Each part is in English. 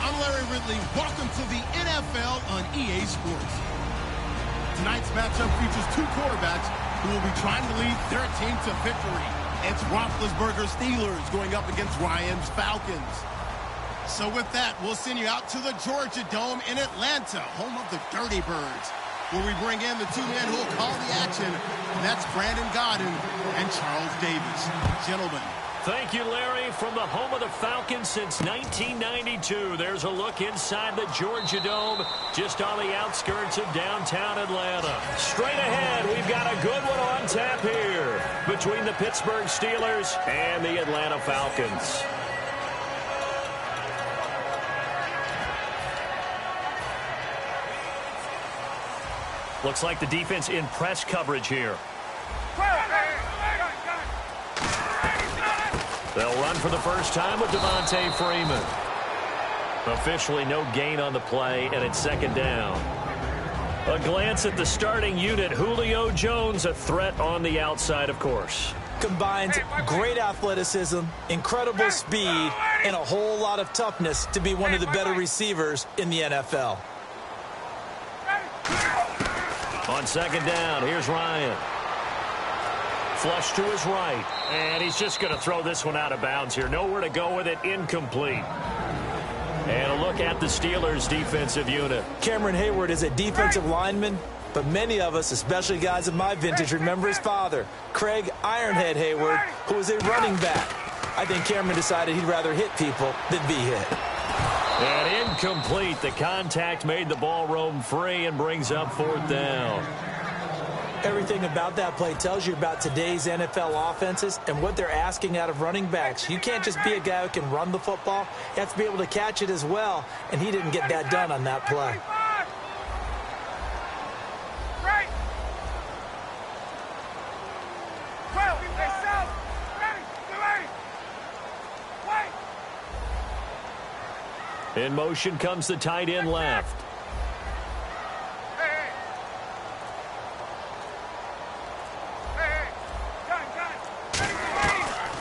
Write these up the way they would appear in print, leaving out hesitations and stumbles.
I'm Larry Ridley. Welcome to the NFL on EA Sports. Tonight's matchup features two quarterbacks who will be trying to lead their team to victory. It's Roethlisberger's Steelers going up against Ryan's Falcons. So with that, we'll send you out to the Georgia Dome in Atlanta, home of the Dirty Birds, where we bring in the two men who will call the action. And that's Brandon Godden and Charles Davis. Gentlemen. Thank you, Larry. From the home of the Falcons since 1992, there's a look inside the Georgia Dome, just on the outskirts of downtown Atlanta. Straight ahead, we've got a good one on tap here between the Pittsburgh Steelers and the Atlanta Falcons. Looks like the defense in press coverage here. They'll run for the first time with Devontae Freeman. Officially no gain on the play, and it's second down. A glance at the starting unit. Julio Jones, a threat on the outside, of course. Combines great athleticism, incredible speed, and a whole lot of toughness to be one of the better receivers in the NFL. On second down, here's Ryan. Flush to his right, and he's just going to throw this one out of bounds here. Nowhere to go with it, incomplete. And a look at the Steelers' defensive unit. Cameron Hayward is a defensive lineman, but many of us, especially guys of my vintage, remember his father, Craig Ironhead Hayward, who was a running back. I think Cameron decided he'd rather hit people than be hit. And incomplete. The contact made the ball roam free and brings up fourth down. Everything about that play tells you about today's NFL offenses and what they're asking out of running backs. You can't just be a guy who can run the football. You have to be able to catch it as well, and he didn't get that done on that play. In motion comes the tight end left.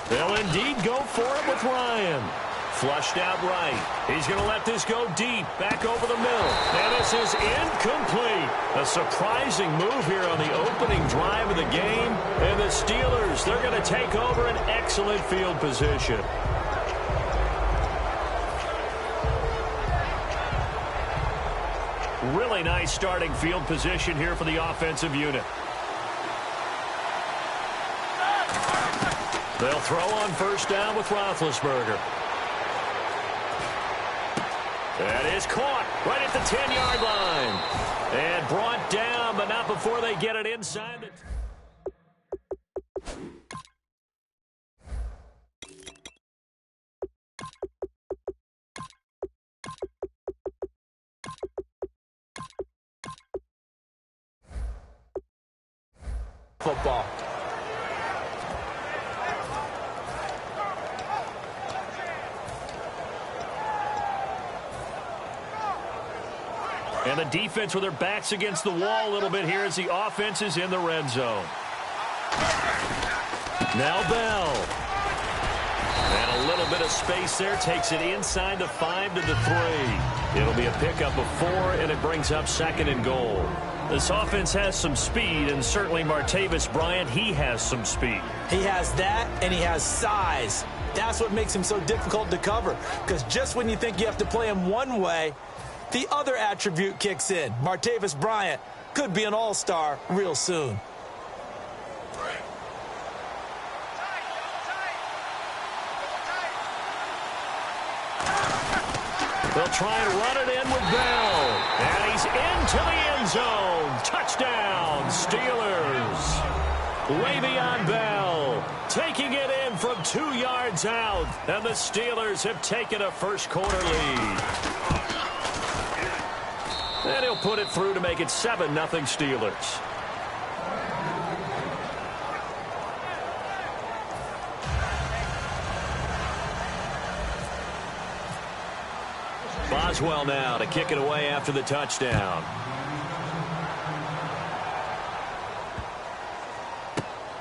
They'll indeed go for it with Ryan. Flushed out right. He's going to let this go deep, back over the middle. And this is incomplete. A surprising move here on the opening drive of the game. And the Steelers, they're going to take over an excellent field position. Really nice starting field position here for the offensive unit. They'll throw on first down with Roethlisberger. That is caught right at the 10-yard line. And brought down, but not before they get it inside the... Football. And the defense with their backs against the wall a little bit here as the offense is in the red zone. Now Bell. And a little bit of space there. Takes it inside the 5 to the 3. It'll be a pickup of 4, and it brings up second and goal. This offense has some speed, and certainly Martavis Bryant, he has some speed. He has that, and he has size. That's what makes him so difficult to cover, because just when you think you have to play him one way, the other attribute kicks in. Martavis Bryant could be an all-star real soon. They'll try and run it in with Bell. And he's into the end zone. Touchdown, Steelers. Le'Veon Bell taking it in from 2 yards out. And the Steelers have taken a first-quarter lead. And he'll put it through to make it 7-0 Steelers. Boswell now to kick it away after the touchdown.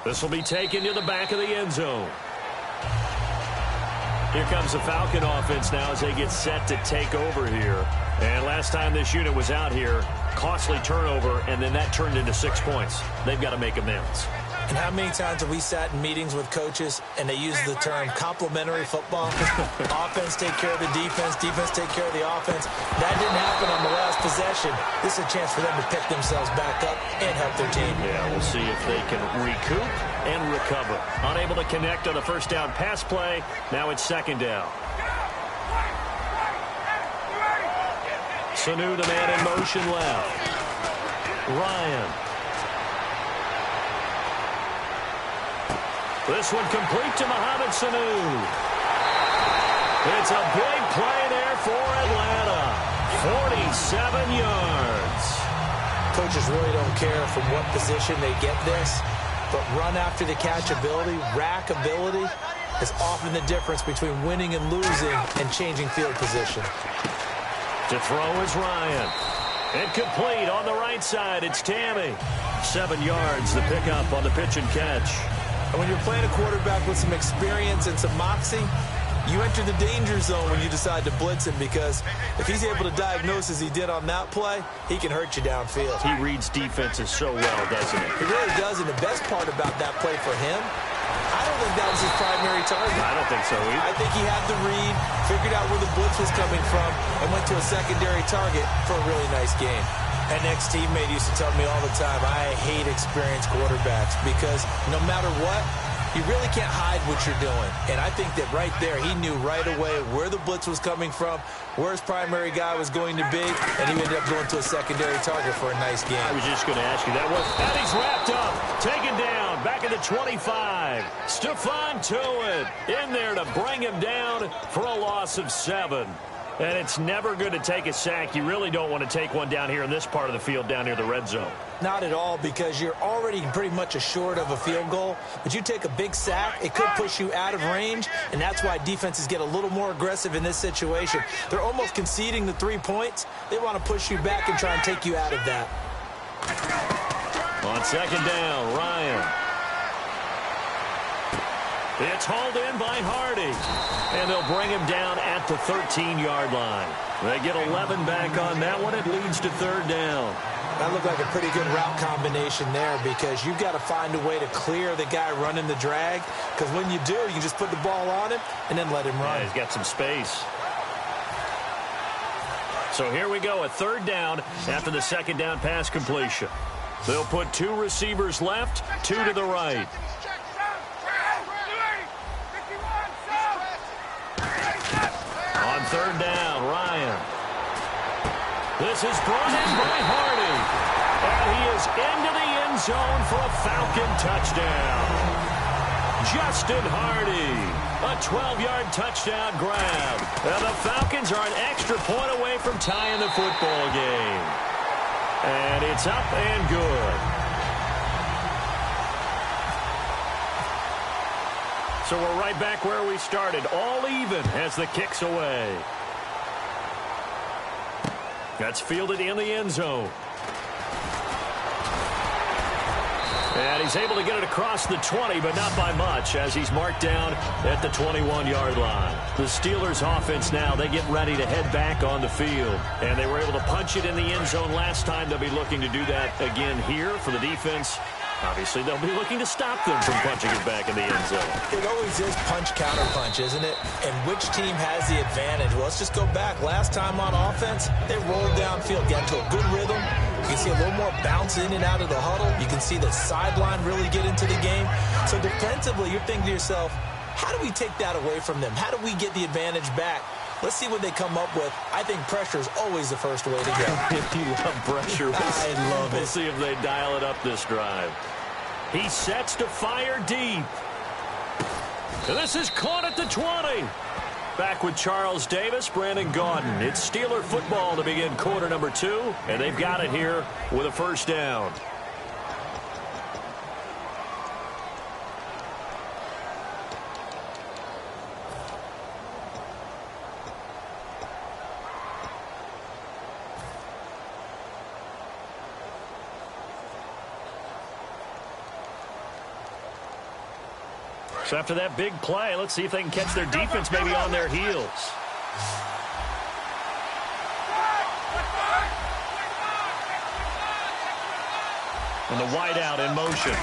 This will be taken to the back of the end zone. Here comes the Falcon offense now as they get set to take over here. And last time this unit was out here, costly turnover, and then that turned into 6 points. They've got to make amends. And how many times have we sat in meetings with coaches and they use the term complementary football? Offense take care of the defense, defense take care of the offense. That didn't happen on the last possession. This is a chance for them to pick themselves back up and help their team. Yeah, we'll see if they can recoup and recover. Unable to connect on the first down pass play. Now it's second down. Sanu, the man in motion left. Ryan. This one complete to Mohamed Sanu. It's a big play there for Atlanta. 47 yards. Coaches really don't care from what position they get this, but run after the catch ability, rack ability, is often the difference between winning and losing and changing field position. To throw is Ryan. Incomplete on the right side. It's Tammy. 7 yards, the pickup on the pitch and catch. And when you're playing a quarterback with some experience and some moxie, you enter the danger zone when you decide to blitz him, because if he's able to diagnose as he did on that play, he can hurt you downfield. He reads defenses so well, doesn't he? He really does, and the best part about that play for him, I don't think that was his primary target. I don't think so either. I think he had the read, figured out where the blitz was coming from, and went to a secondary target for a really nice game. An ex-teammate used to tell me all the time, I hate experienced quarterbacks because no matter what, you really can't hide what you're doing. And I think that right there, he knew right away where the blitz was coming from, where his primary guy was going to be, and he ended up going to a secondary target for a nice game. I was just going to ask you that. And he's wrapped up, taken down, back at the 25. Stephon Tuitt in there to bring him down for a loss of 7. And it's never good to take a sack. You really don't want to take one down here in this part of the field, down near the red zone. Not at all, because you're already pretty much assured of a field goal. But you take a big sack, it could push you out of range, and that's why defenses get a little more aggressive in this situation. They're almost conceding the 3 points. They want to push you back and try and take you out of that. On second down, Ryan. It's hauled in by Hardy. And they'll bring him down at the 13-yard line. They get 11 back on that one. It leads to third down. That looked like a pretty good route combination there, because you've got to find a way to clear the guy running the drag, because when you do, you can just put the ball on him and then let him run. Yeah, he's got some space. So here we go, a third down after the second down pass completion. They'll put 2 receivers left, 2 to the right. On third down, Ryan. This is brought in by Hardy. And he is into the end zone for a Falcon touchdown. Justin Hardy, a 12-yard touchdown grab. And the Falcons are an extra point away from tying the football game. And it's up and good. So we're right back where we started, all even as the kick's away. That's fielded in the end zone. And he's able to get it across the 20, but not by much, as he's marked down at the 21-yard line. The Steelers offense now, they get ready to head back on the field. And they were able to punch it in the end zone last time. They'll be looking to do that again here for the defense. Obviously, they'll be looking to stop them from punching it back in the end zone. It always is punch-counter-punch, isn't it? And which team has the advantage? Well, let's just go back. Last time on offense, they rolled downfield, got into a good rhythm. You can see a little more bounce in and out of the huddle. You can see the sideline really get into the game. So defensively, you're thinking to yourself, how do we take that away from them? How do we get the advantage back? Let's see what they come up with. I think pressure is always the first way to go. If you love pressure, I love it. We'll see if they dial it up this drive. He sets to fire deep. And this is caught at the 20. Back with Charles Davis, Brandon Gaudin. It's Steeler football to begin quarter number 2, and they've got it here with a first down. So after that big play, let's see if they can catch their defense maybe on their heels. And the wideout in motion.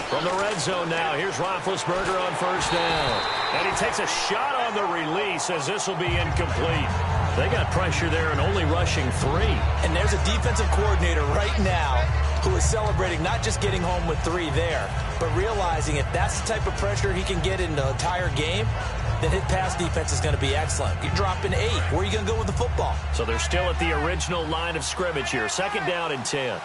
From the red zone now, here's Roethlisberger on first down. And he takes a shot on the release as this will be incomplete. They got pressure there and only rushing 3. And there's a defensive coordinator right now who is celebrating not just getting home with 3 there, but realizing if that's the type of pressure he can get in the entire game, then his pass defense is going to be excellent. You're dropping 8. Where are you going to go with the football? So they're still at the original line of scrimmage here. 2nd down and 10.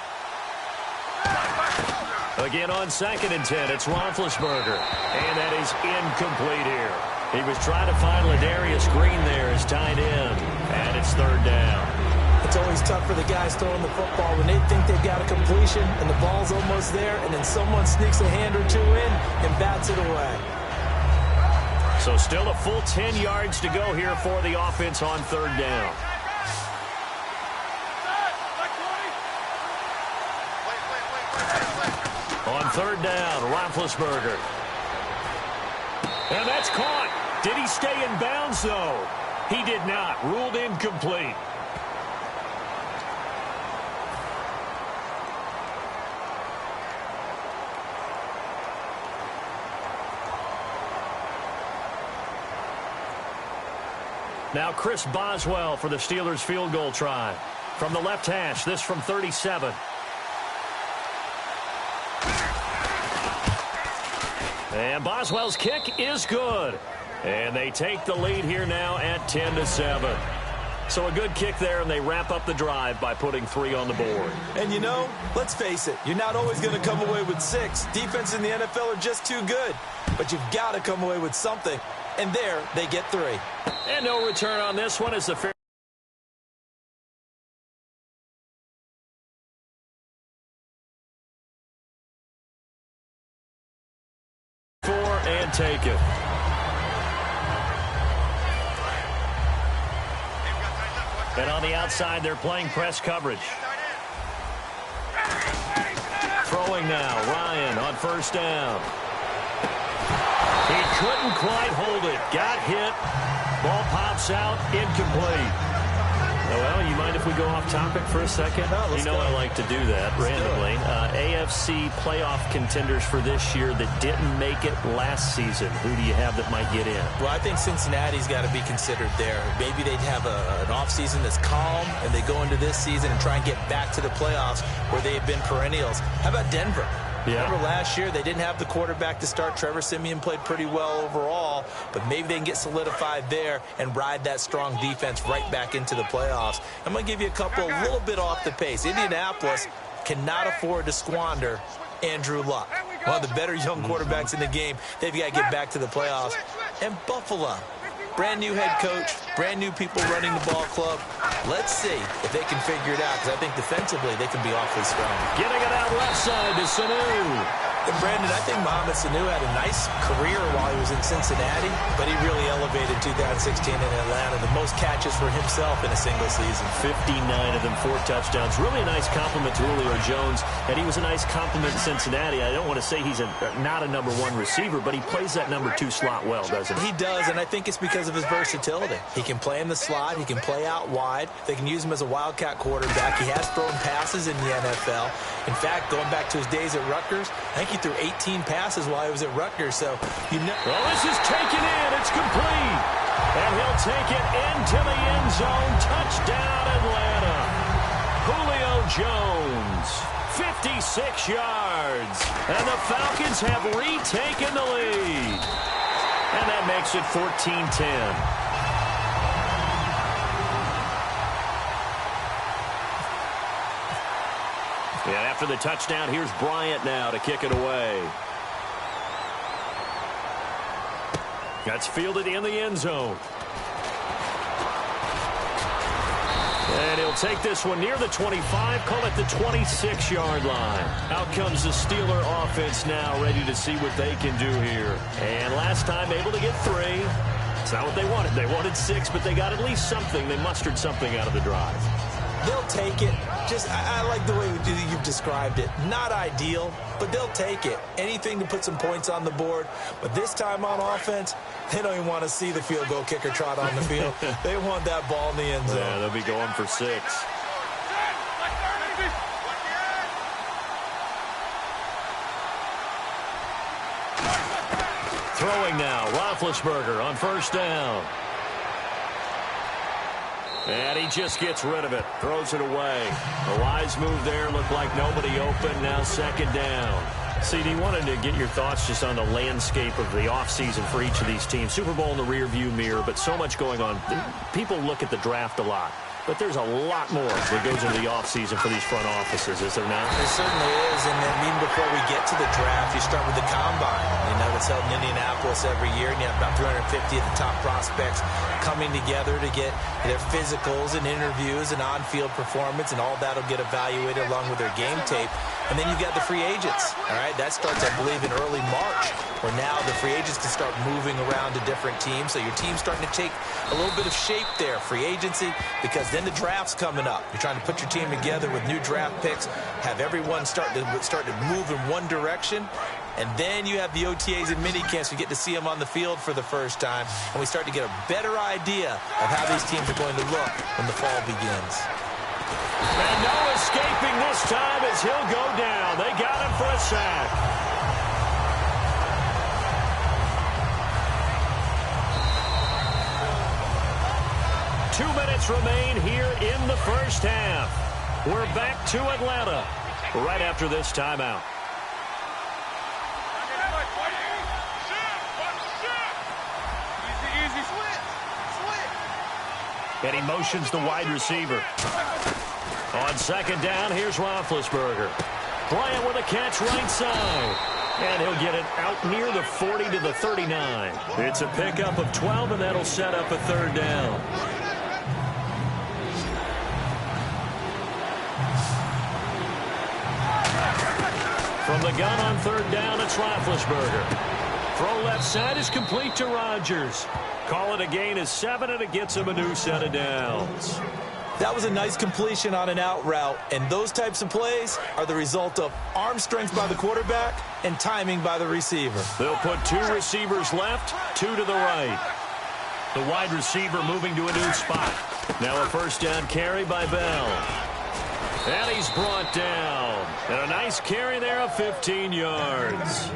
Again on 2nd and 10, it's Roethlisberger. And that is incomplete here. He was trying to find Ladarius Green there as tight end. And it's 3rd down. It's always tough for the guys throwing the football when they think they've got a completion and the ball's almost there, and then someone sneaks a hand or 2 in and bats it away. So still a full 10 yards to go here for the offense on 3rd down. On 3rd down, Roethlisberger. And that's caught. Did he stay in bounds, though? He did not. Ruled incomplete. Now Chris Boswell for the Steelers field goal try. From the left hash, this from 37. And Boswell's kick is good. And they take the lead here now at 10-7. So a good kick there, and they wrap up the drive by putting 3 on the board. And you know, let's face it, you're not always going to come away with 6. Defense in the NFL are just too good. But you've got to come away with something. And there, they get 3. And no return on this one as the fair. And take it. And on the outside, they're playing press coverage. Throwing now, Ryan on first down. He couldn't quite hold it. Got hit. Ball pops out. Incomplete. Well, you mind if we go off topic for a second? No, you know I like to do that randomly. AFC playoff contenders for this year that didn't make it last season. Who do you have that might get in? Well, I think Cincinnati's got to be considered there. Maybe they'd have an offseason that's calm, and they go into this season and try and get back to the playoffs where they have been perennials. How about Denver? Yeah. Remember last year, they didn't have the quarterback to start. Trevor Siemian played pretty well overall, but maybe they can get solidified there and ride that strong defense right back into the playoffs. I'm going to give you a couple a little bit off the pace. Indianapolis cannot afford to squander Andrew Luck, one of the better young quarterbacks in the game. They've got to get back to the playoffs. And Buffalo, brand new head coach, brand new people running the ball club. Let's see if they can figure it out, because I think defensively they can be awfully strong. Getting it out left side to Sanu. And Brandon, I think Mohamed Sanu had a nice career while he was in Cincinnati, but he really elevated 2016 in Atlanta. The most catches for himself in a single season. 59 of them, 4 touchdowns. Really a nice compliment to Julio Jones, and he was a nice compliment in Cincinnati. I don't want to say he's not a number 1 receiver, but he plays that number 2 slot well, doesn't he? He does, and I think it's because of his versatility. He can play in the slot. He can play out wide. They can use him as a wildcat quarterback. He has thrown passes in the NFL. In fact, going back to his days at Rutgers, I think he threw 18 passes while he was at Rutgers. So, you know. Well, this is taken in. It's complete. And he'll take it into the end zone. Touchdown, Atlanta. Julio Jones, 56 yards. And the Falcons have retaken the lead. And that makes it 14-10. And after the touchdown, here's Bryant now to kick it away. That's fielded in the end zone. And he'll take this one near the 25, call it the 26-yard line. Out comes the Steeler offense now, ready to see what they can do here. And last time, able to get 3. It's not what they wanted. They wanted 6, but they got at least something. They mustered something out of the drive. They'll take it. I like the way you've described it. Not ideal, but they'll take it. Anything to put some points on the board. But this time on offense, they don't even want to see the field goal kicker trot on the field. They want that ball in the end zone. Yeah, they'll be going for 6. Throwing now, Roethlisberger on first down. And he just gets rid of it, throws it away. A wise move there, looked like nobody open, now second down. CD, wanted to get your thoughts just on the landscape of the offseason for each of these teams. Super Bowl in the rearview mirror, but so much going on. People look at the draft a lot, but there's a lot more that goes into the offseason for these front offices, is there not? There certainly is, and then even before we get to the draft, you start with the combine. You know, it's held in Indianapolis every year, and you have about 350 of the top prospects coming together to get their physicals and interviews and on-field performance, and all that will get evaluated along with their game tape. And then you got the free agents, all right? That starts, I believe, in early March, where now the free agents can start moving around to different teams. So your team's starting to take a little bit of shape there, free agency, because then the draft's coming up. You're trying to put your team together with new draft picks, have everyone start to move in one direction. And then you have the OTAs and minicamps. We get to see them on the field for the first time. And we start to get a better idea of how these teams are going to look when the fall begins. And no escaping this time as he'll go down. They got him for a sack. Two minutes remain here in the first half. We're back to Atlanta right after this timeout. And he motions the wide receiver. On second down, here's Roethlisberger. Bryant with a catch right side. And he'll get it out near the 40 to the 39. It's a pickup of 12, and that'll set up a third down. From the gun on third down, it's Roethlisberger. Throw left side is complete to Rodgers. Call it a gain of 7, and it gets him a new set of downs. That was a nice completion on an out route, and those types of plays are the result of arm strength by the quarterback and timing by the receiver. They'll put 2 receivers left, 2 to the right. The wide receiver moving to a new spot. Now a first down carry by Bell. And he's brought down. And a nice carry there of 15 yards.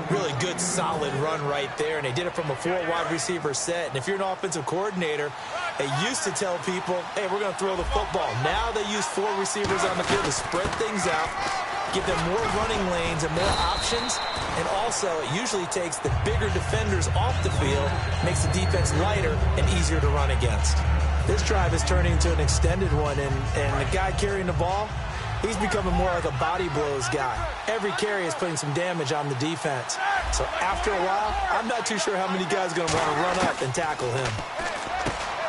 Really good, solid run right there, and they did it from a 4 wide receiver set. And if you're an offensive coordinator, they used to tell people, hey, we're going to throw the football. Now they use 4 receivers on the field to spread things out, give them more running lanes and more options, and also it usually takes the bigger defenders off the field, makes the defense lighter and easier to run against. This drive is turning into an extended one, and the guy carrying the ball, he's becoming more like a body blows guy. Every carry is putting some damage on the defense. So after a while, I'm not too sure how many guys are going to want to run up and tackle him.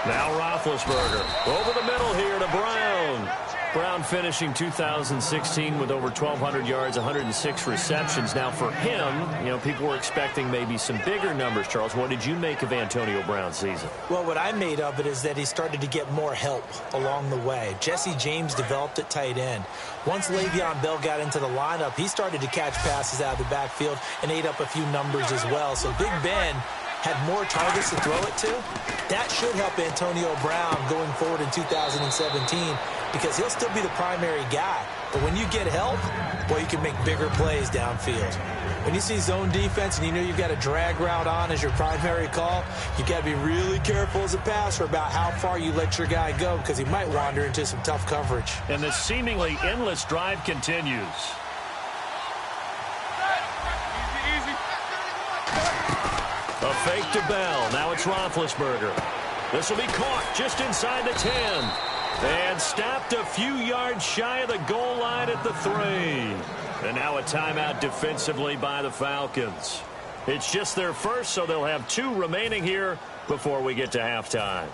Now Roethlisberger over the middle here to Brown. Brown finishing 2016 with over 1,200 yards, 106 receptions. Now for him, people were expecting maybe some bigger numbers, Charles. What did you make of Antonio Brown's season? Well, what I made of it is that he started to get more help along the way. Jesse James developed at tight end. Once Le'Veon Bell got into the lineup, he started to catch passes out of the backfield and ate up a few numbers as well. So Big Ben had more targets to throw it to. That should help Antonio Brown going forward in 2017 because he'll still be the primary guy. But when you get help, well, you can make bigger plays downfield. When you see zone defense and you know you've got a drag route on as your primary call, you got to be really careful as a passer about how far you let your guy go because he might wander into some tough coverage. And the seemingly endless drive continues. A fake to Bell. Now it's Roethlisberger. This will be caught just inside the 10. And stopped a few yards shy of the goal line at the 3. And now a timeout defensively by the Falcons. It's just their first, so they'll have 2 remaining here before we get to halftime.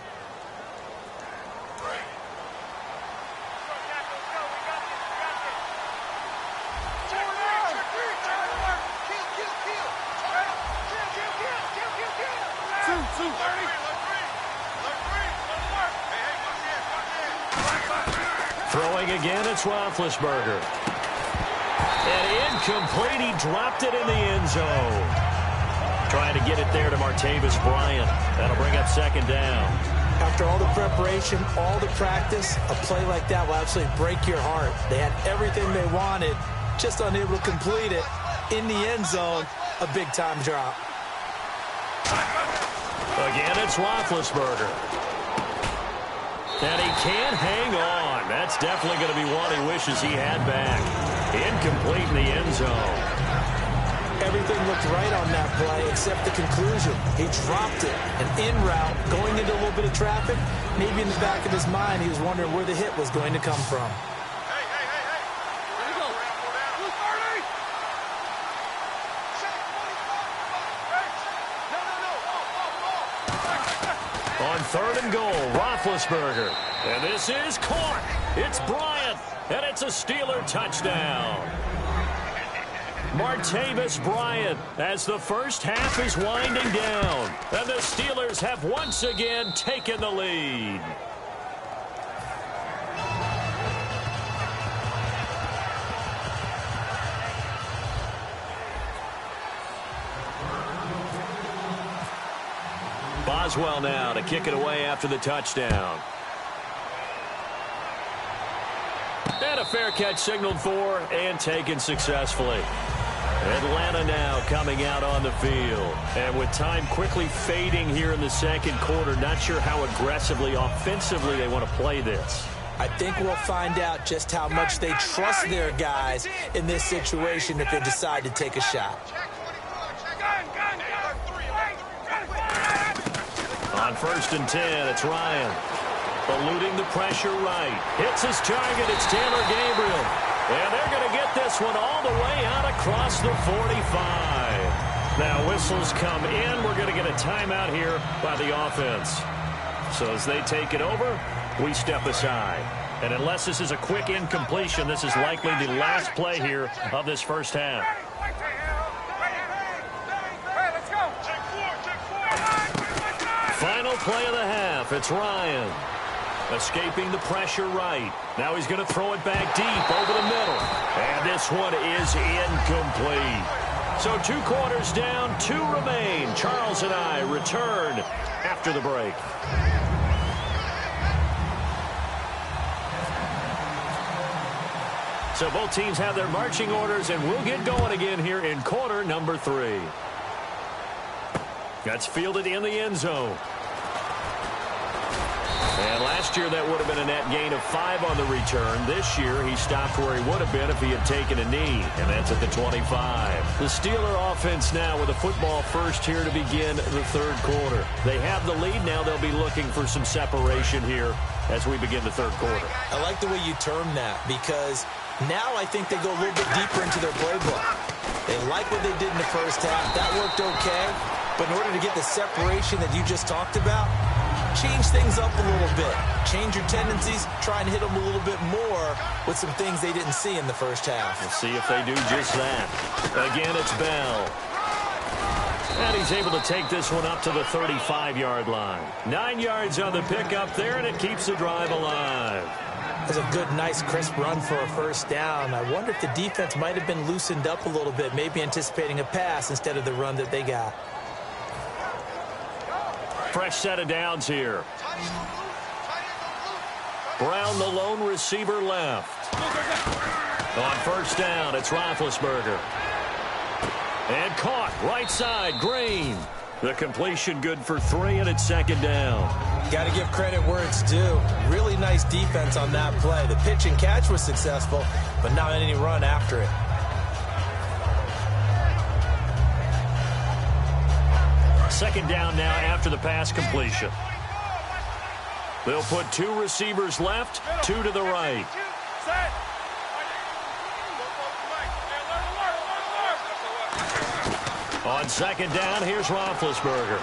Throwing again, it's Roethlisberger. And incomplete, he dropped it in the end zone. Trying to get it there to Martavis Bryant. That'll bring up second down. After all the preparation, all the practice, a play like that will absolutely break your heart. They had everything they wanted, just unable to complete it. In the end zone, a big-time drop. Again, it's Roethlisberger. And he can't hang on. That's definitely going to be one he wishes he had back. Incomplete in the end zone. Everything looked right on that play except the conclusion. He dropped it. An in route, going into a little bit of traffic. Maybe in the back of his mind, he was wondering where the hit was going to come from. On third and goal, Roethlisberger. And this is caught. It's Bryant. And it's a Steeler touchdown. Martavis Bryant as the first half is winding down. And the Steelers have once again taken the lead. Boswell now to kick it away after the touchdown. And a fair catch signaled for and taken successfully. Atlanta now coming out on the field. And with time quickly fading here in the second quarter, not sure how aggressively, offensively they want to play this. I think we'll find out just how much they trust their guys in this situation if they decide to take a shot. On first and 10, it's Ryan. Eluding the pressure right. Hits his target. It's Taylor Gabriel. And they're going to get this one all the way out across the 45. Now whistles come in. We're going to get a timeout here by the offense. So as they take it over, we step aside. And unless this is a quick incompletion, this is likely the last play here of this first half. Final play of the half. It's Ryan. Escaping the pressure right. Now he's going to throw it back deep over the middle. And this one is incomplete. So 2 quarters down, 2 remain. Charles and I return after the break. So both teams have their marching orders, and we'll get going again here in quarter number 3. That's fielded in the end zone. And last year, that would have been a net gain of 5 on the return. This year, he stopped where he would have been if he had taken a knee, and that's at the 25. The Steeler offense now with a football first here to begin the third quarter. They have the lead. Now they'll be looking for some separation here as we begin the third quarter. I like the way you term that because now I think they go a little bit deeper into their playbook. They like what they did in the first half. That worked okay. But in order to get the separation that you just talked about, change things up a little bit. Change your tendencies, try and hit them a little bit more with some things they didn't see in the first half. We'll see if they do just that. Again, it's Bell. And he's able to take this one up to the 35-yard line. 9 yards on the pickup there, and it keeps the drive alive. That's a good, nice, crisp run for a first down. I wonder if the defense might have been loosened up a little bit, maybe anticipating a pass instead of the run that they got. Fresh set of downs here. Brown, the lone receiver, left. On first down, it's Roethlisberger. And caught, right side, Green. The completion good for 3, and it's second down. Got to give credit where it's due. Really nice defense on that play. The pitch and catch was successful, but not any run after it. Second down now after the pass completion. They'll put 2 receivers left, 2 to the right. On second down, here's Roethlisberger.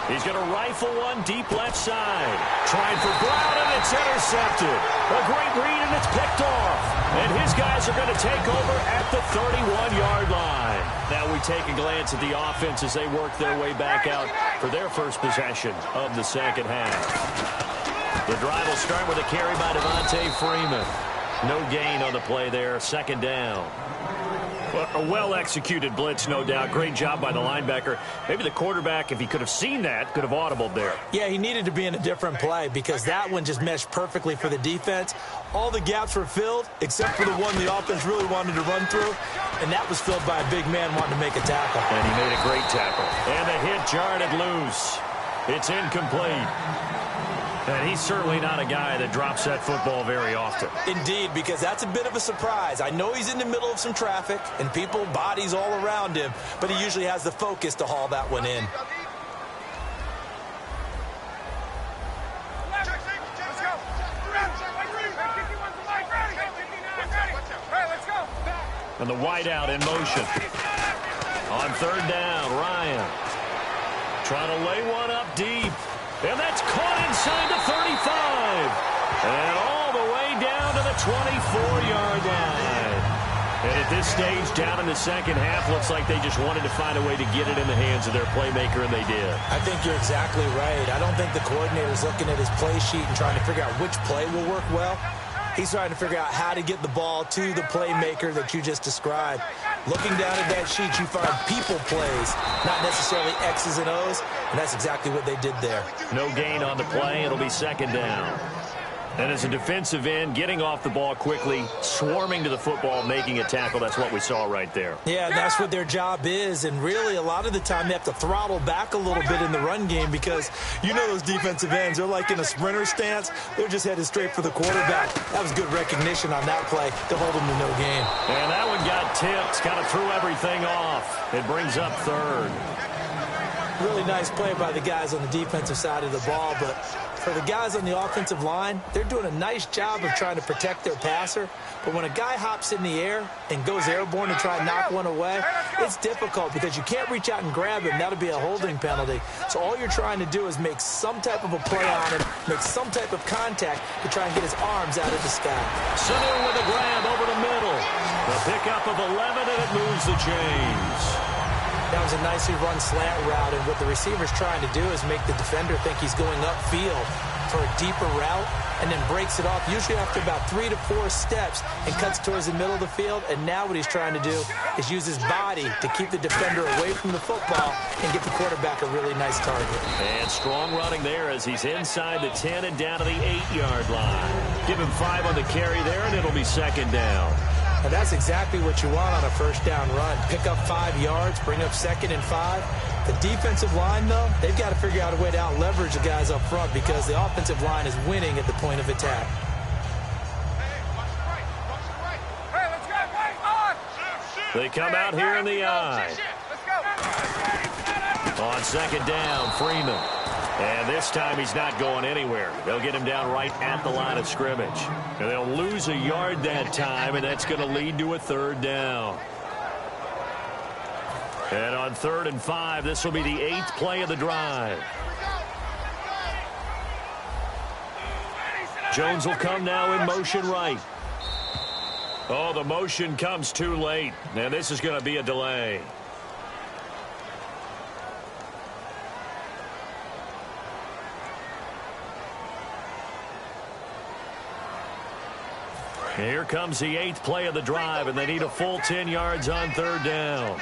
He's going to rifle one deep left side. Trying for Brown, and it's intercepted. A great read, and it's picked off. And his guys are going to take over at the 31-yard line. Now we take a glance at the offense as they work their way back out for their first possession of the second half. The drive will start with a carry by Devontae Freeman. No gain on the play there. Second down. Well, a well-executed blitz, no doubt. Great job by the linebacker. Maybe the quarterback, if he could have seen that, could have audibled there. Yeah, he needed to be in a different play because that one just meshed perfectly for the defense. All the gaps were filled except for the one the offense really wanted to run through, and that was filled by a big man wanting to make a tackle. And he made a great tackle. And the hit jarred it loose. It's incomplete. And he's certainly not a guy that drops that football very often. Indeed, because that's a bit of a surprise. I know he's in the middle of some traffic and people, bodies all around him, but he usually has the focus to haul that one in. And the wideout in motion. On third down, Ryan. Trying to lay one up deep. And that's caught inside the 35. And all the way down to the 24-yard line. And at this stage, down in the second half, looks like they just wanted to find a way to get it in the hands of their playmaker, and they did. I think you're exactly right. I don't think the coordinator's looking at his play sheet and trying to figure out which play will work well. He's trying to figure out how to get the ball to the playmaker that you just described. Looking down at that sheet, you find people plays, not necessarily X's and O's, and that's exactly what they did there. No gain on the play. It'll be second down. And as a defensive end, getting off the ball quickly, swarming to the football, making a tackle, that's what we saw right there. Yeah, that's what their job is, and really a lot of the time they have to throttle back a little bit in the run game because you know those defensive ends, they're like in a sprinter stance. They're just headed straight for the quarterback. That was good recognition on that play to hold them to no gain. And that one got tipped, kind of threw everything off. It brings up third. Really nice play by the guys on the defensive side of the ball, but for the guys on the offensive line, they're doing a nice job of trying to protect their passer. But when a guy hops in the air and goes airborne to try and knock one away, it's difficult because you can't reach out and grab him. That'll be a holding penalty. So all you're trying to do is make some type of a play on him, make some type of contact to try and get his arms out of the sky. Center with a grab over the middle. The pickup of 11, and it moves the chains. That was a nicely run slant route, and what the receiver's trying to do is make the defender think he's going upfield for a deeper route and then breaks it off, usually after about 3 to 4 steps, and cuts towards the middle of the field. And now what he's trying to do is use his body to keep the defender away from the football and get the quarterback a really nice target. And strong running there as he's inside the 10 and down to the 8-yard line. Give him 5 on the carry there, and it'll be second down. And that's exactly what you want on a first down run. Pick up 5 yards, bring up second and 5. The defensive line, though, they've got to figure out a way to out-leverage the guys up front because the offensive line is winning at the point of attack. They come out here in the eye. On second down, Freeman. And this time he's not going anywhere. They'll get him down right at the line of scrimmage. And they'll lose a yard that time, and that's going to lead to a third down. And on 3rd and 5, this will be the 8th play of the drive. Jones will come now in motion right. Oh, the motion comes too late. Now this is going to be a delay. Here comes the 8th play of the drive, and they need a full 10 yards on 3rd down.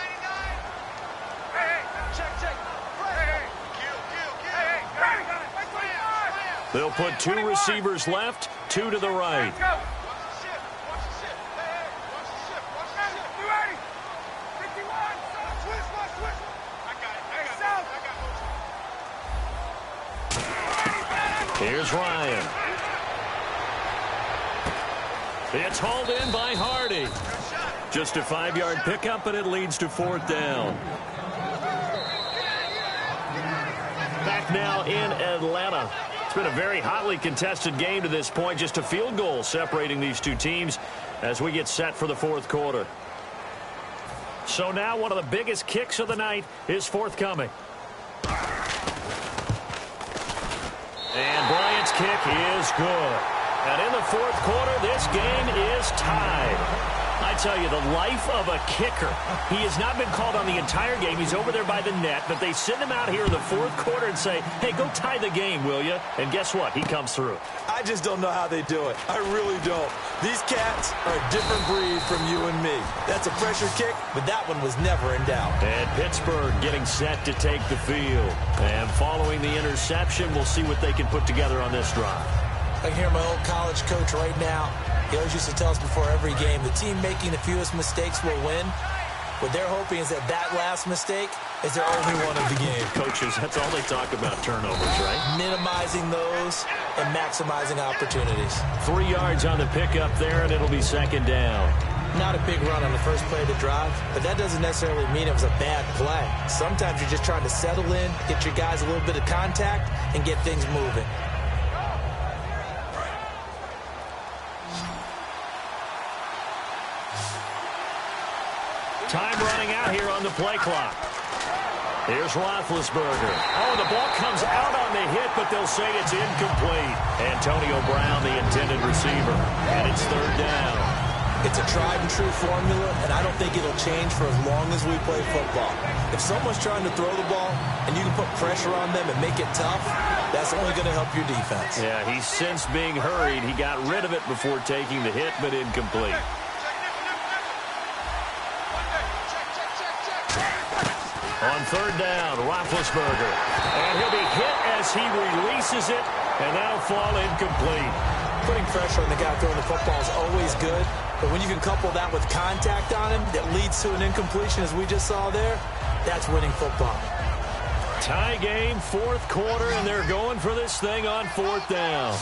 They'll put 2 receivers left, 2 to the right. Here's Ryan. It's hauled in by Hardy. Just a 5-yard pickup, and it leads to 4th down. Back now in Atlanta. It's been a very hotly contested game to this point. Just a field goal separating these two teams as we get set for the 4th quarter. So now one of the biggest kicks of the night is forthcoming. And Bryant's kick is good. And in the 4th quarter, this game is tied. I tell you, the life of a kicker. He has not been called on the entire game. He's over there by the net, but they send him out here in the fourth quarter and say, hey, go tie the game, will you? And guess what? He comes through. I just don't know how they do it. I really don't. These cats are a different breed from you and me. That's a pressure kick, but that one was never in doubt. And Pittsburgh getting set to take the field. And following the interception, we'll see what they can put together on this drive. I can hear my old college coach right now. He always used to tell us before every game, the team making the fewest mistakes will win. What they're hoping is that last mistake is their only one of the game. Coaches, that's all they talk about, turnovers, right? Minimizing those and maximizing opportunities. 3 yards on the pickup there, and it'll be second down. Not a big run on the first play of the drive, but that doesn't necessarily mean it was a bad play. Sometimes you're just trying to settle in, get your guys a little bit of contact, and get things moving. Time running out here on the play clock. Here's Roethlisberger. Oh, the ball comes out on the hit, but they'll say it's incomplete. Antonio Brown, the intended receiver. And it's third down. It's a tried-and-true formula, and I don't think it'll change for as long as we play football. If someone's trying to throw the ball, and you can put pressure on them and make it tough, that's only going to help your defense. Yeah, he's since being hurried. He got rid of it before taking the hit, but incomplete. On third down, Roethlisberger. And he'll be hit as he releases it, and that'll fall incomplete. Putting pressure on the guy throwing the football is always good, but when you can couple that with contact on him that leads to an incompletion, as we just saw there, that's winning football. Tie game, fourth quarter, and they're going for this thing on fourth down.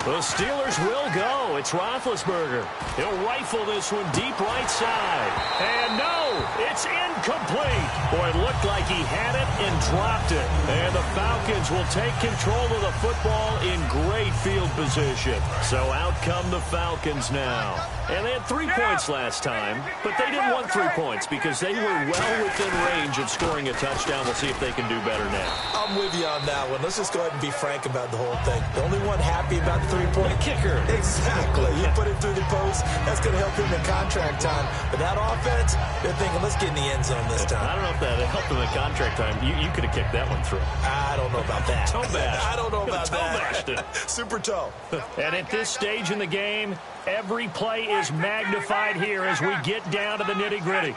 The Steelers will go. It's Roethlisberger. He'll rifle this one deep right side. And no, it's incomplete. Boy, it looked like he had it and dropped it. And the Falcons will take control of the football in great field position. So out come the Falcons now. And they had 3 points last time, but they didn't want 3 points because they were well within range of scoring a touchdown. We'll see if they can do better now. I'm with you on that one. Let's just go ahead and be frank about the whole thing. The only one happy about the three-point kicker. Exactly. You put it through the post. That's going to help him in contract time. But that offense, they're thinking, let's get in the end zone this time. I don't know if that helped him in contract time. You could have kicked that one through. I don't know about that. Toe bash. I don't know about that. Toe Super toe. And at this stage in the game, every play is magnified here as we get down to the nitty-gritty.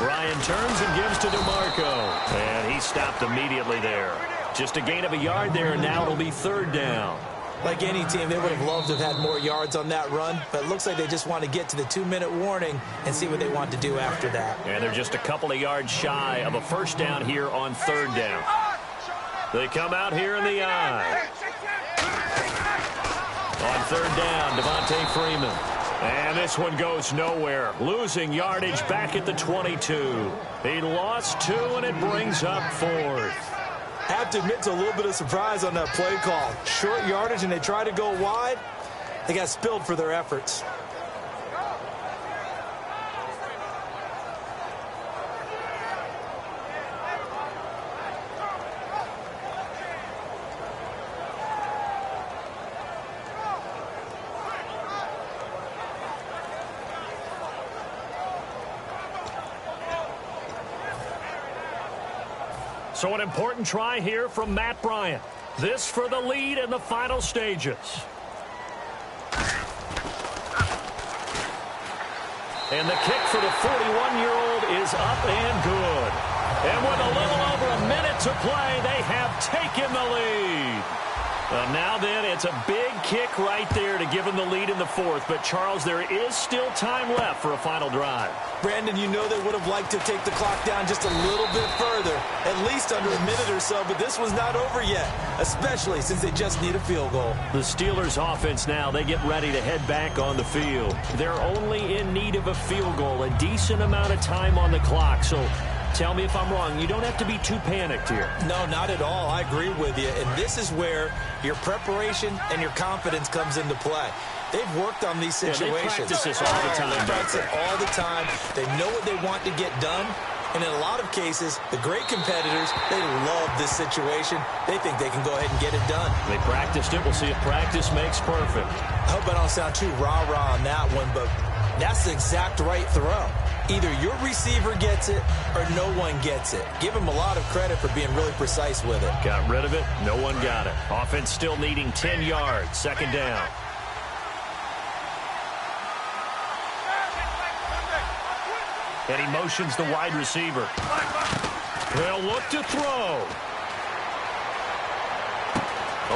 Ryan turns and gives to DeMarco. And he stopped immediately there. Just a gain of a yard there, and now it'll be third down. Like any team, they would have loved to have had more yards on that run, but it looks like they just want to get to the 2-minute warning and see what they want to do after that. And they're just a couple of yards shy of a first down here on third down. They come out here in the eye. On third down, Devontae Freeman. And this one goes nowhere. Losing yardage back at the 22. He lost 2, and it brings up fourth. Have to admit to a little bit of surprise on that play call. Short yardage, and they try to go wide. They got spilled for their efforts. So an important try here from Matt Bryant. This for the lead in the final stages. And the kick for the 41-year-old is up and good. And with a little over a minute to play, they have taken the lead. Now then, it's a big kick right there to give them the lead in the fourth. But, Charles, there is still time left for a final drive. Brandon, you know they would have liked to take the clock down just a little bit further, at least under a minute or so, but this was not over yet, especially since they just need a field goal. The Steelers offense now, they get ready to head back on the field. They're only in need of a field goal, a decent amount of time on the clock. So tell me if I'm wrong. You don't have to be too panicked here. No, not at all. I agree with you. And this is where your preparation and your confidence comes into play. They've worked on these situations. They practice this all the time. They practice it all the time. They know what they want to get done, And in a lot of cases, the great competitors, they love this situation. They think they can go ahead and get it done. They practiced it. We'll see if practice makes perfect. I hope I don't sound too rah-rah on that one, but that's the exact right throw. Either your receiver gets it or no one gets it. Give him a lot of credit for being really precise with it. Got rid of it. No one got it. Offense still needing 10 yards. Second down. And he motions the wide receiver. They'll look to throw.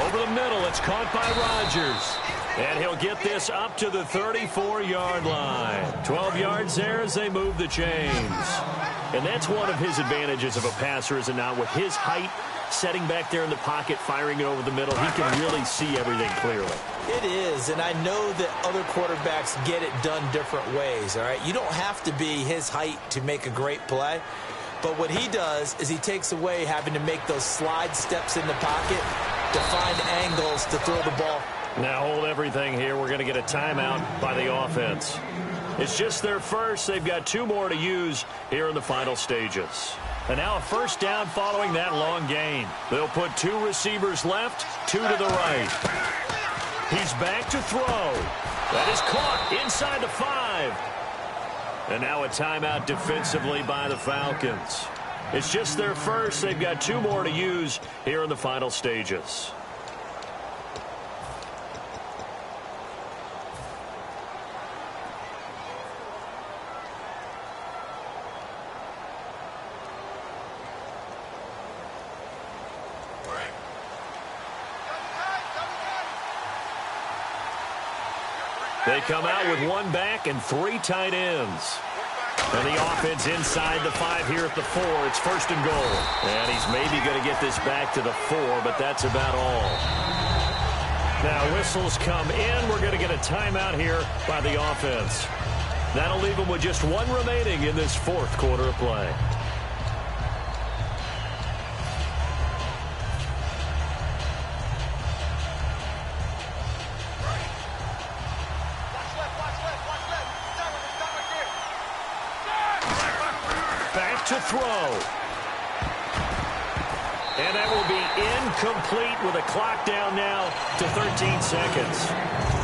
Over the middle, it's caught by Rodgers. And he'll get this up to the 34-yard line. 12 yards there as they move the chains. And that's one of his advantages of a passer, is it not? With his height, setting back there in the pocket, firing it over the middle, he can really see everything clearly. It is, and I know that other quarterbacks get it done different ways, all right? You don't have to be his height to make a great play, but what he does is he takes away having to make those slide steps in the pocket to find angles to throw the ball. Now hold everything here. We're going to get a timeout by the offense. It's just their first. They've got 2 more to use here in the final stages. And now a first down following that long gain. They'll put 2 receivers left, 2 to the right. He's back to throw. That is caught inside the 5. And now a timeout defensively by the Falcons. It's just their first. They've got 2 more to use here in the final stages. They come out with 1 back and 3 tight ends. And the offense inside the 5 here at the 4. It's first and goal. And he's maybe going to get this back to the 4, but that's about all. Now whistles come in. We're going to get a timeout here by the offense. That'll leave them with just 1 remaining in this 4th quarter of play. To throw. And that will be incomplete with a clock down now to 13 seconds.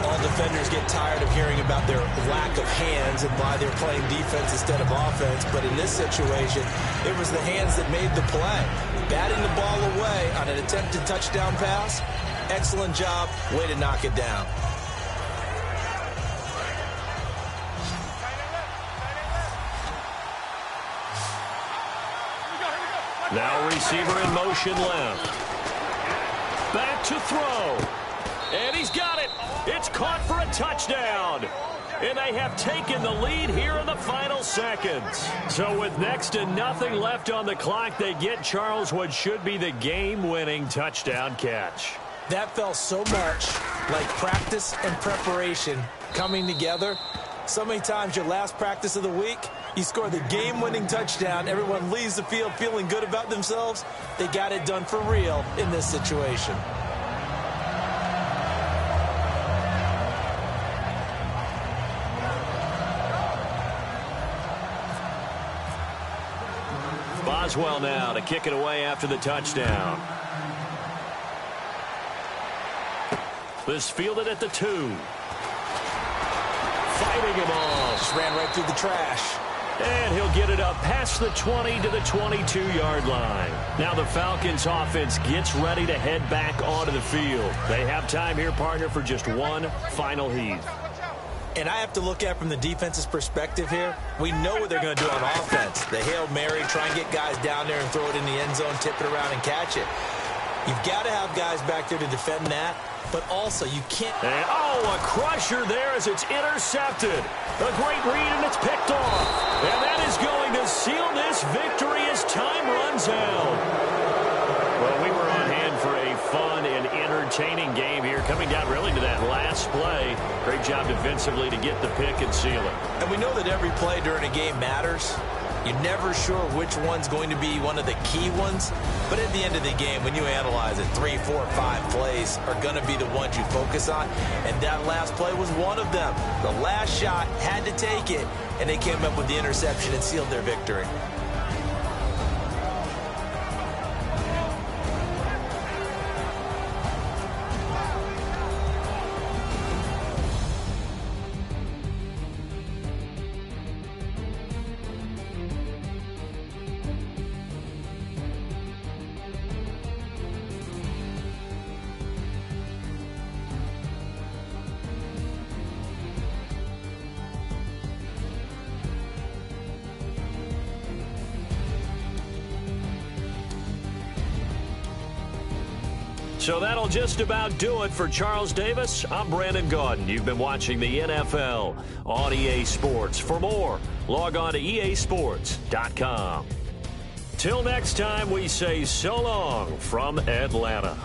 All defenders get tired of hearing about their lack of hands and why they're playing defense instead of offense. But in this situation, it was the hands that made the play. Batting the ball away on an attempted touchdown pass. Excellent job. Way to knock it down. Now receiver in motion left. Back to throw. And he's got it. It's caught for a touchdown. And they have taken the lead here in the final seconds. So with next to nothing left on the clock, they get Charles what should be the game-winning touchdown catch. That felt so much like practice and preparation coming together. So many times your last practice of the week, you score the game-winning touchdown. Everyone leaves the field feeling good about themselves. They got it done for real in this situation. Boswell now to kick it away after the touchdown. This fielded at the 2. Fighting him off. Just ran right through the trash. And he'll get it up past the 20 to the 22-yard line. Now the Falcons offense gets ready to head back onto the field. They have time here, partner, for just 1 final heave. And I have to look at it from the defense's perspective here. We know what they're going to do on offense. The Hail Mary, try and get guys down there and throw it in the end zone, tip it around and catch it. You've got to have guys back there to defend that. But also, you can't... And, a crusher there as it's intercepted. A great read, and it's picked off. And that is going to seal this victory as time runs out. Well, we were on hand for a fun and entertaining game here, coming down really to that last play. Great job defensively to get the pick and seal it. And we know that every play during a game matters. You're never sure which one's going to be one of the key ones. But at the end of the game, when you analyze it, 3, 4, 5 plays are going to be the ones you focus on. And that last play was one of them. The last shot had to take it, and they came up with the interception and sealed their victory. So that'll just about do it for Charles Davis. I'm Brandon Gaudin. You've been watching the NFL on EA Sports. For more, log on to easports.com. Till next time, we say so long from Atlanta.